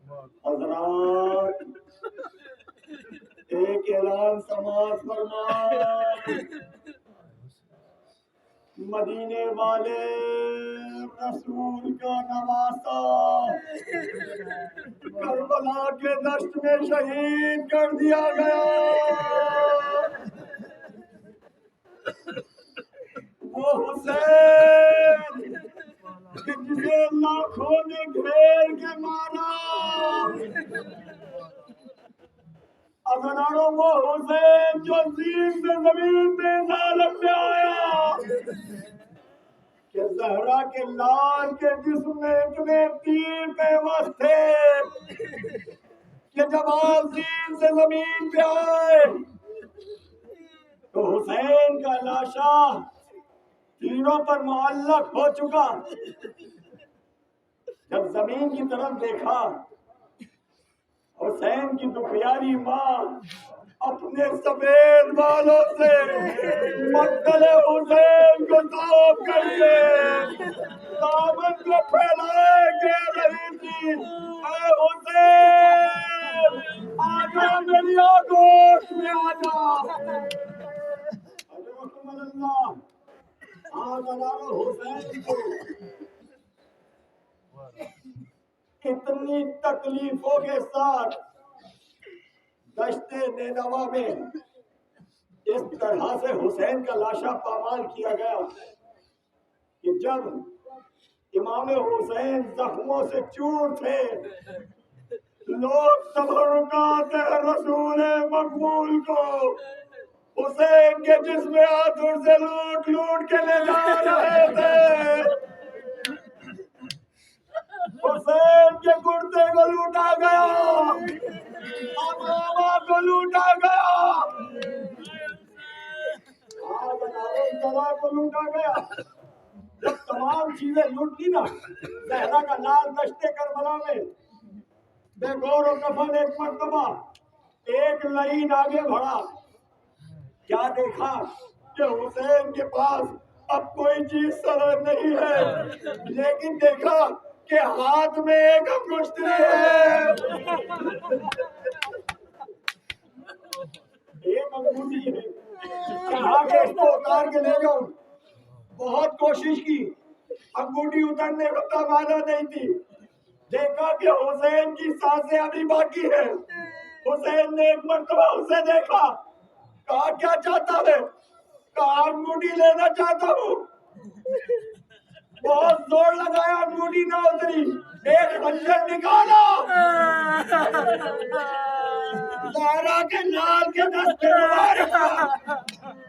حضرات ایک اعلان سماعت فرمائیں، مدینے والے رسول کا نواسا کربلا کے دشت میں شہید کر دیا گیا۔ وہ حسین جسے لاکھوں نے گھیر کے مارا، اذنانوں وہ حسین جو زین سے زمین پہ ظالم میں آیا کہ زہرا کے لال کے جسم میں اتنے تیر پیوست تھے کہ جب آپ زین سے زمین پہ آئے تو حسین کا لاشا تیروں پر معلق ہو چکا۔ جب زمین کی طرف دیکھا، حسین کی دکھیاری ماں اپنے سفید بالوں سے مقتل حسین کو صاف کر کے دامن کو پھیلائے کہہ رہی تھی، اے حسین آجا میری آگوش میں آجا۔ حضرت اللہ حسین کو اتنی تکلیفوں کے ساتھ دشت نینوا میں اس طرح سے حسین کا لاشا پامال کیا گیا کہ جب امام حسین زخموں سے چور تھے، لوگ تبرکات رسول مقبول کو حسین کے جسم آتر سے لوٹ لوٹ کے لے جا رہے تھے۔ حسین کے کرتے کو لوٹا گیا، امامہ کو لوٹا گیا، گلا کو لوٹا گیا۔ جب تمام چیزیں لوٹ لی نا، زہرا کا لال دشت کربلا میں بے غور و کفن ایک مرتبہ ایک لائن آگے بڑھا، کیا دیکھا کہ حسین کے پاس اب کوئی چیز سر نہیں ہے، لیکن دیکھا کہ ہاتھ میں ایک انگشتری ہے، ایک انگوٹھی ہے۔ کہا کہ اس کو اتار کے لے جاؤں، بہت کوشش کی، انگوٹھی اترنے کا تمانا نہیں تھی۔ دیکھا کہ حسین کی سانسیں ابھی باقی ہے۔ حسین نے ایک مرتبہ اسے دیکھا، کہا کیا چاہتا ہے؟ کہا انگوٹھی لینا چاہتا ہوں۔ بہت زور لگایا، انگوٹھی نہ اتری، ایک خنجر نکالا، زہرا کے لال کے دستے مبارک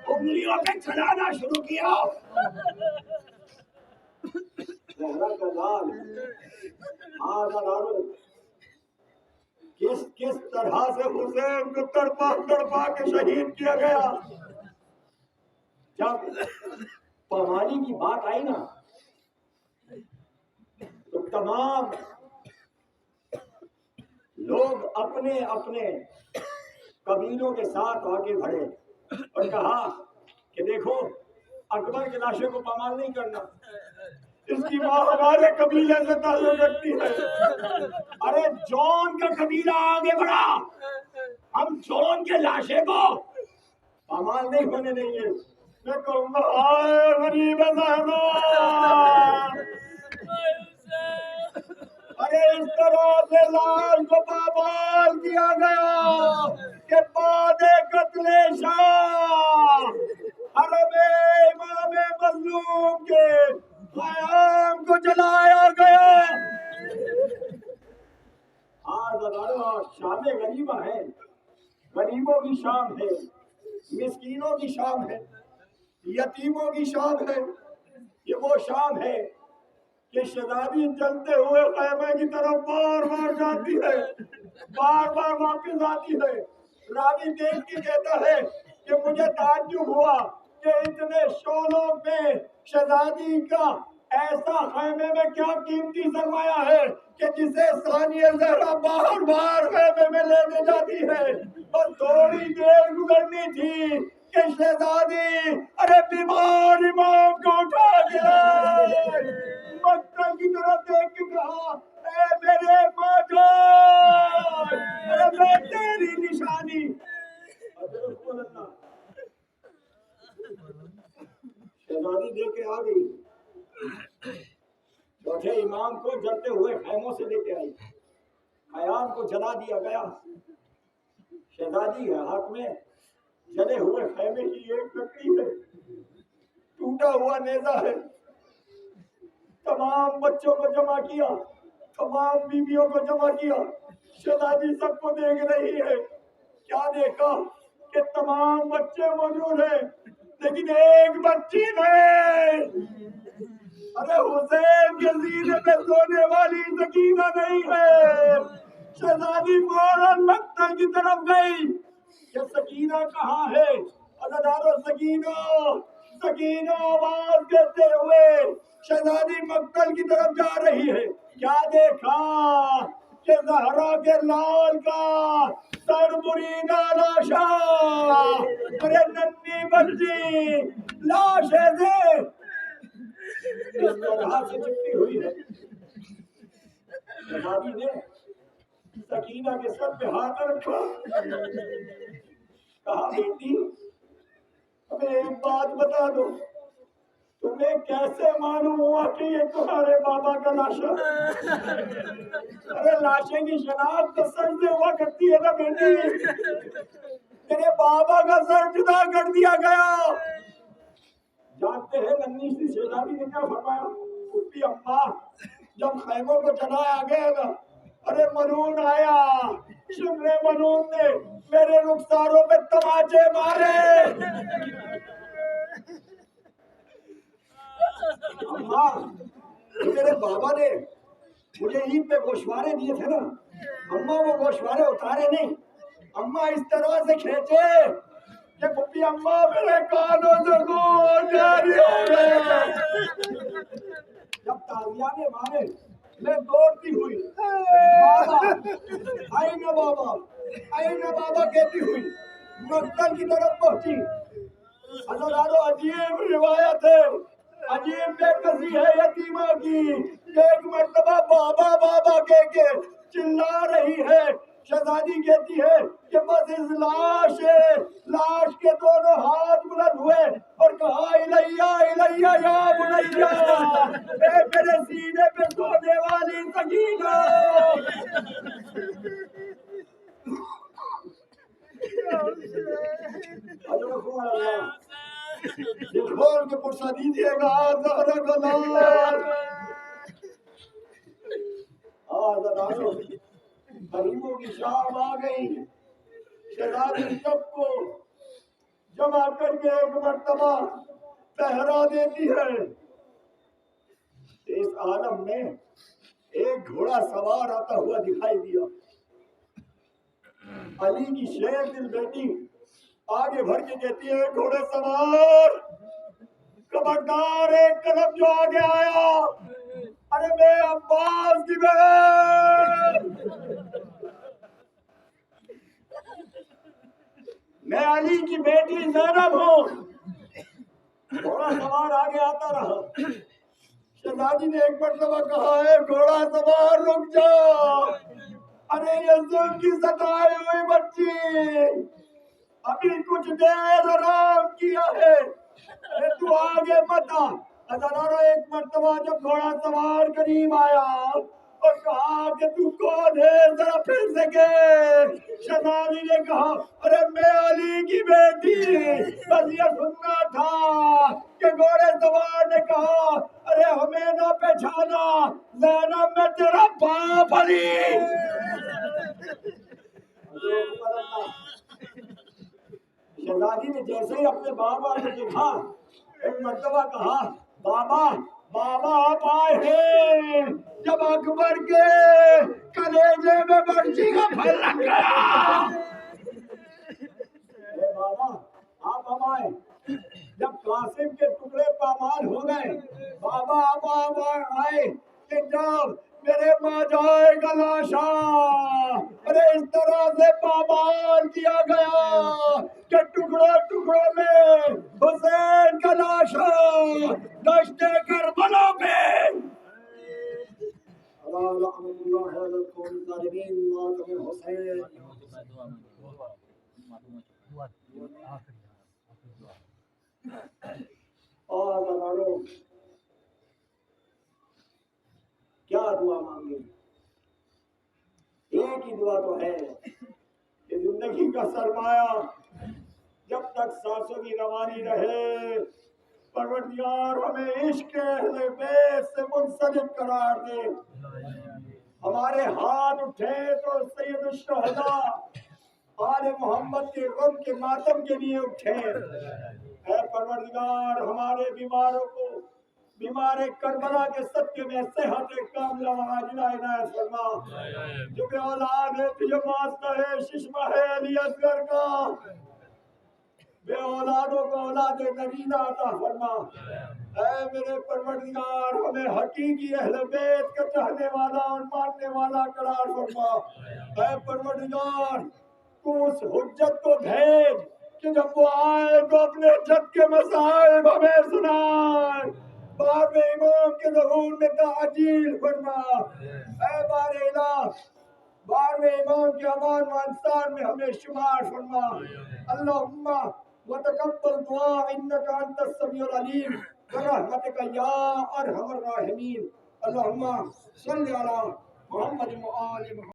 انگلیوں پہ چلانا شروع کیا۔ زہرا کا لال کس طرح سے حسین کو تڑپا تڑپا کے شہید کیا گیا۔ جب پامالی کی بات آئی نا تو تمام لوگ اپنے اپنے قبیلوں کے ساتھ آگے بڑھے اور کہا کہ دیکھو اکبر کے لاشے کو پامال نہیں کرنا، اس کی ماں ہمارے قبیلے سے تعلق رکھتی ہے۔ ارے جون کا قبیلہ آگے بڑھا، ہم جون کے لاشے کو پامال نہیں ہونے دیں گے۔ میں کہوں گا آئے غریب زہرا، ارے اس طرح سے لاش کو پامال کیا گیا کہ بعد قتل شاہ حرم امام مظلوم کے خیام کو جلایا گیا۔ شام غریبہ ہے، غریبوں کی شام ہے، مسکینوں کی شام ہے، یتیموں کی شام ہے۔ یہ وہ شام ہے کہ شہزادی چلتے ہوئے خیمے کی طرف بار بار جاتی ہے، بار بار واپس آتی ہے۔ راوی دیکھ کے کہتا ہے کہ مجھے تعجب ہوا کہ اتنے شولوں پہ شہزادی کا ایسا خیمے میں کیا قیمتی سرمایہ ہے کہ جسے ثانیہ زہرا بار بار خیمے میں لینے جاتی ہے۔ اور تھوڑی دیر گزرنی تھی کہ شہزادی ارے بیمار امام کو اٹھا کے لائے، مقتل کی طرف دیکھ کے کہا اے میرے ماجا آئی، خیام کو جلا دیا گیا۔ شہزادی ہے ہاتھ میں جلے ہوئے خیمے کی ایک لکڑی ہے، ٹوٹا ہوا نیزہ ہے۔ تمام بچوں کو جمع کیا، تمام بیویوں کو جمع کیا، شہزادی سب کو دیکھ رہی ہے۔ کیا دیکھا کہ تمام بچے موجود ہیں لیکن ایک بچی نہیں۔ ارے حسین کے سینے پہ سونے والی سکینہ نہیں ہے۔ شہزادی فوراً مقتل کی طرف گئی کہ سکینہ کہاں ہے؟ عزادارو سکینہ، سکینہ آواز دیتے ہوئے شہزادی مقتل کی طرف جا رہی ہے۔ کیا دیکھا کہ زہرا کے لال کا سر بریدہ لاشا، ارے ننھی بچی لاشیں سے اس طرح سے چپٹی ہوئی ہے۔ شہزادی نے سکینہ کے سر پہ ہاتھ رکھا، کہا بیٹی ہمیں ایک بات بتا دو، تمہیں کیسے معلوم ہوا کہ یہ تمہارے بابا کا لاشا؟ ارے لاشیں کی شناخت تو سر سے ہوا کرتی ہے نا بیٹی، تیرے بابا کا سر جدا کر دیا گیا۔ جانتے ہیں ننھی سی شہزادی نے کیا فرمایا؟ پھپھی اماں جب خیموں کو جلایا گیا نا، ارے ملون آیا، شمرے ملون نے میرے رخساروں پہ تماچے مارے۔ اماں تیرے بابا نے مجھے عید پہ گوشوارے دیے تھے نا، اماں وہ گوشوارے اتارے نہیں، اماں اس طرح سے کھینچے کہ پھپھی اماں میرے کانوں سے خون جاری ہو گئے۔ جب تازیانے مارے میں دوڑتی ہوئی بابا آئی نا بابا، آئی نا بابا کہتی ہوئی مقتل کی طرف پہنچی۔ حضراتو عجیب روایت ہے، عجیب بے کسی ہے یتیمہ کی، ایک مرتبہ بابا بابا کہہ کے چلا رہی ہے۔ شہزادی کہتی ہے کہ بس اس لاش کے دونوں ہاتھ بلند ہوئے اور کہا الیہ الیہ یا بنیہ، اے میرے سینے پہ سونے والی سکینہ۔ دل کھول کے پرسا دیجیے گا زہرا کا لال۔ آزادارو غریبوں کی شام آ گئی، شہزادی سب کو جمع کر کے ایک مرتبہ پہرا دیتی ہے۔ اس عالم میں ایک گھوڑا سوار آتا ہوا دکھائی دیا، علی کی شیر دل بیٹی آگے بڑھ کے کہتی ہے گھوڑے سوار خبردار، ایک قدم جو آگے آیا، ارے میں عباس کی بہن، میں علی کی بیٹی زینب ہوں۔ گھوڑا سوار آگے آتا رہا، شہزادی نے ایک مرتبہ کہا ہے گھوڑا سوار رک جا، ارے یہ ظلم کی ستائی ہوئی بچی ابھی کچھ دیر آرام کیا ہے، ارے تو آگے مت آ۔ حضرارو ایک مرتبہ جب گھوڑا سوار قریب آیا اور کہا کہ تو کون ہے ذرا پھر سے کہ، شہزادی نے کہا ارے میں علی کی بیٹی، بس یہ سننا تھا کہ گھوڑے سوار نے کہا ارے ہمیں نہ پہچانا، زینب میں تیرا باپ علی۔ شہزادی نے جیسے ہی اپنے بابا کو دیکھا ایک مرتبہ کہا بابا بابا آپ آئے ہیں، جب اکبر کے کلیجے میں برچی کا پھل لگ گیا۔ اے بابا آپ اب آئے، جب قاسم کے ٹکڑے پامال ہو گئے، بابا آپ آئے کہ جب میرے ماں جائے گا لاشا، ارے اس طرح سے پامال کیا گیا کہ ٹکڑوں ٹکڑوں میں حسین کا لاشا دشت کربلا پہ۔ حسین اور کیا دعا مانگے؟ کی دعا تو ہے کہ زندگی کا سرمایہ جب تک سانسوں کی روانی رہے پروردگار ہمیں عشق اہل بیت سے منسلک قرار دے. ہمارے ہاتھ اٹھے تو سید الشہداء آل محمد کے غم کے ماتم کے لیے اٹھے. اے پروردگار ہمارے بیماروں کو بیمار کربلا کے صدقے میں صحت کاملہ و عاجلہ عنایت فرما. جو بے اولاد ہے تجھے واسطہ ہے ششمہ ہے علی اصغر کا بے اولادوں کو اولاد نگینہ عطا فرما. اے میرے پروردگار ہمیں حقیقی اہل بیت کا چاہنے والا اور ماننے والا قرار فرما. اے پروردگار تو اس حجت کو بھیج کہ جب وہ آئے تو اپنے جد کے مصائب ہمیں سنائے. بار امام کے ظہور میں تعجیل فرما. اے بار الہ بار امام کے امان و انصار میں ہمیں شمار فرما. اللہم وتقبل دعا انک انت السمیع العلیم برحمتک یا ارحم الراحمین. اللہم صلی علی محمد و آل محمد.